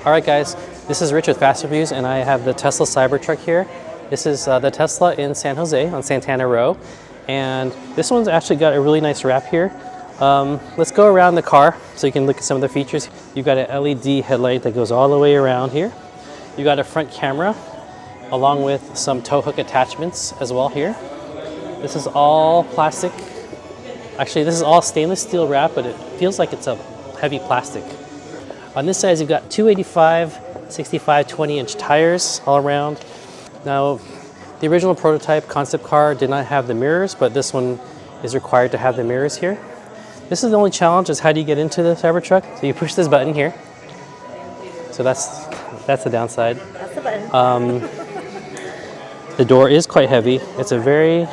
Alright guys, this is Rich with Fast Reviews and I have the Tesla Cybertruck here. This is the Tesla in San Jose on Santana Row. And this one's actually got a really nice wrap here. Let's go around the car so you can look at some of the features. You've got an LED headlight that goes all the way around here. You got a front camera along with some tow hook attachments as well here. This is all plastic. Actually, this is all stainless steel wrap, but it feels like it's a heavy plastic. On this side, you've got 285, 65, 20-inch tires all around. Now, the original prototype concept car did not have the mirrors, but this one is required to have the mirrors here. This is the only challenge, is how do you get into the Cybertruck? So you push this button here. So that's the downside. That's the button. The door is quite heavy. It's a very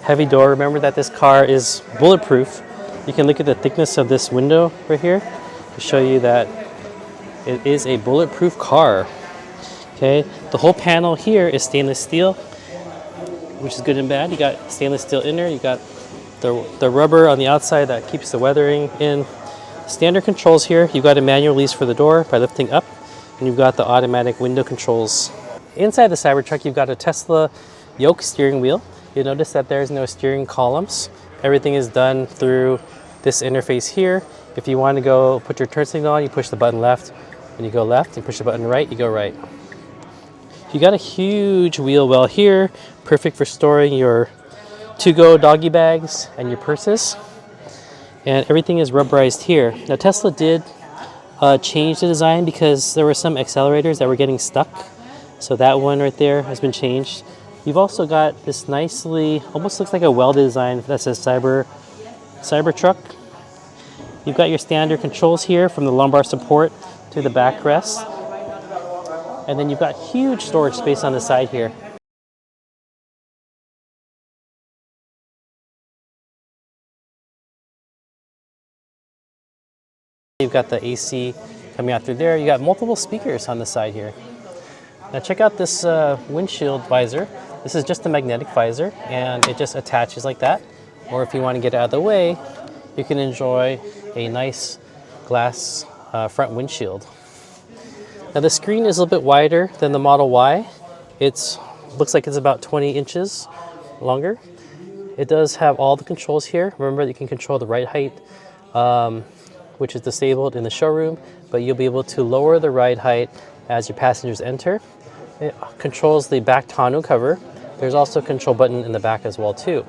heavy door. Remember that this car is bulletproof. You can look at the thickness of this window right here to show you that it is a bulletproof car. Okay, the whole panel here is stainless steel, which is good and bad. You got stainless steel inner, you got the rubber on the outside that keeps the weathering in. Standard controls here, you've got a manual release for the door by lifting up, and you've got the automatic window controls. Inside the Cybertruck, you've got a Tesla yoke steering wheel. You'll notice that there's no steering columns. Everything is done through this interface here. If you want to go put your turn signal on, you push the button left, and you go left, and push the button right, you go right. You got a huge wheel well here, perfect for storing your to-go doggy bags and your purses. And everything is rubberized here. Now Tesla did change the design because there were some accelerators that were getting stuck. So that one right there has been changed. You've also got this nicely, almost looks like a welded design that says Cybertruck. You've got your standard controls here from the lumbar support to the backrest. And then you've got huge storage space on the side here. You've got the AC coming out through there. You got multiple speakers on the side here. Now check out this windshield visor. This is just a magnetic visor and it just attaches like that. Or if you want to get it out of the way, you can enjoy a nice glass front windshield. Now the screen is a little bit wider than the Model Y. It looks like it's about 20 inches longer. It does have all the controls here. Remember that you can control the ride height, which is disabled in the showroom, but you'll be able to lower the ride height as your passengers enter. It controls the back tonneau cover. There's also a control button in the back as well too.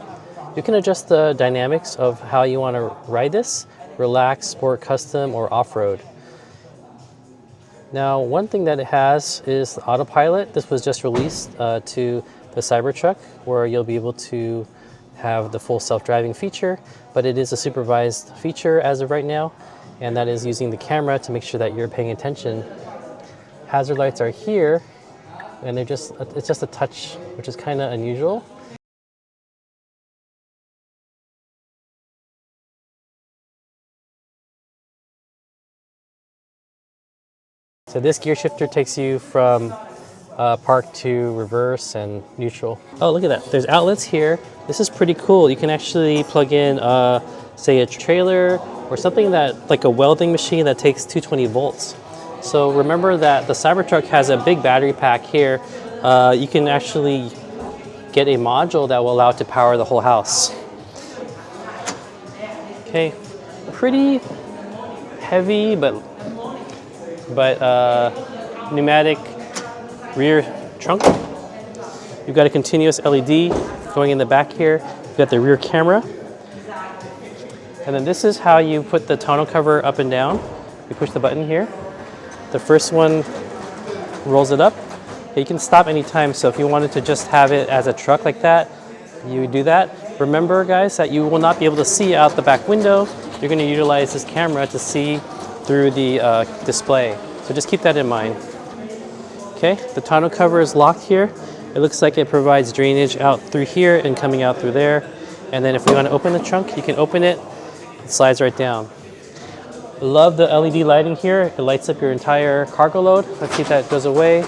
You can adjust the dynamics of how you want to ride this: relax, sport, custom, or off-road. Now, one thing that it has is the autopilot. This was just released to the Cybertruck, where you'll be able to have the full self-driving feature, but it is a supervised feature as of right now, and that is using the camera to make sure that you're paying attention. Hazard lights are here, and it's just a touch, which is kind of unusual. So this gear shifter takes you from park to reverse and neutral. Oh, look at that. There's outlets here. This is pretty cool. You can actually plug in, say, a trailer or something that, like a welding machine that takes 220 volts. So remember that the Cybertruck has a big battery pack here. You can actually get a module that will allow it to power the whole house. Okay, pretty heavy, but pneumatic rear trunk. You've got a continuous LED going in the back here. You've got the rear camera. And then this is how you put the tonneau cover up and down. You push the button here. The first one rolls it up. You can stop anytime, so if you wanted to just have it as a truck like that, you would do that. Remember, guys, that you will not be able to see out the back window. You're going to utilize this camera to see through the display. So just keep that in mind. Okay, the tonneau cover is locked here. It looks like it provides drainage out through here and coming out through there. And then if you want to open the trunk, you can open it. It slides right down. Love the LED lighting here. It lights up your entire cargo load. Let's see if that goes away.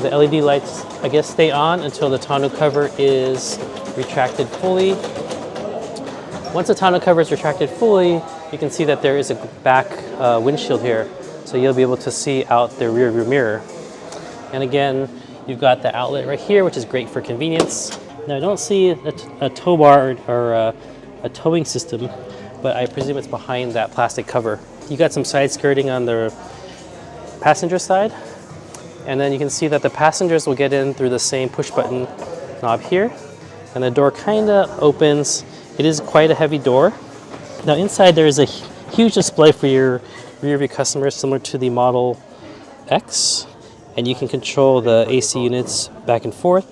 The LED lights, I guess, stay on until the tonneau cover is retracted fully. Once the tonneau cover is retracted fully, you can see that there is a back windshield here. So so you'll be able to see out the rear view mirror. And again, you've got the outlet right here, which is great for convenience. Now I don't see a tow bar or a towing system, but I presume it's behind that plastic cover. You got some side skirting on the passenger side, and then you can see that the passengers will get in through the same push button knob here, and the door kind of opens. It is quite a heavy door. Now inside there is a huge display for your rear view customers, similar to the Model X, and you can control the AC units back and forth.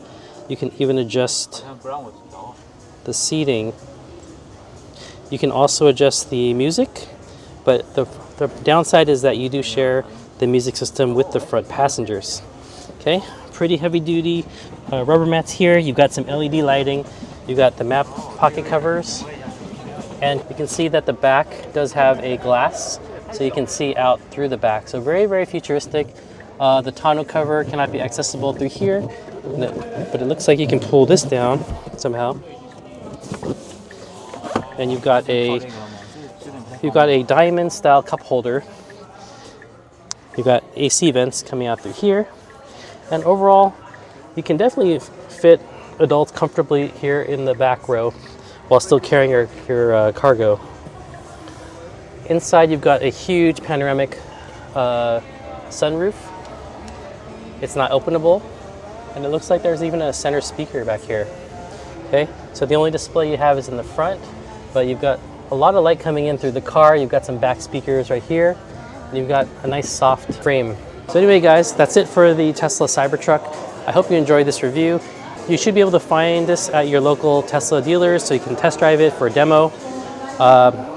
You can even adjust the seating. You can also adjust the music, but the downside is that you do share the music system with the front passengers. Okay, pretty heavy duty rubber mats here. You've got some LED lighting. You've got the map pocket covers, and you can see that the back does have a glass, so you can see out through the back. So very, very futuristic. The tonneau cover cannot be accessible through here, but it looks like you can pull this down somehow. And you've got a diamond style cup holder. You've got AC vents coming out through here. And overall, you can definitely fit adults comfortably here in the back row while still carrying your cargo. Inside, you've got a huge panoramic sunroof. It's not openable, and it looks like there's even a center speaker back here. Okay, so the only display you have is in the front, but you've got a lot of light coming in through the car. You've got some back speakers right here, and you've got a nice soft frame. So anyway, guys, that's it for the Tesla Cybertruck. I hope you enjoyed this review. You should be able to find this at your local Tesla dealers, so you can test drive it for a demo.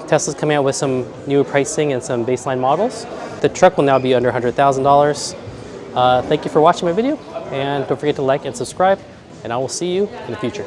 Tesla's coming out with some new pricing and some baseline models. The truck will now be under $100,000. Thank you for watching my video, and don't forget to like and subscribe, and I will see you in the future.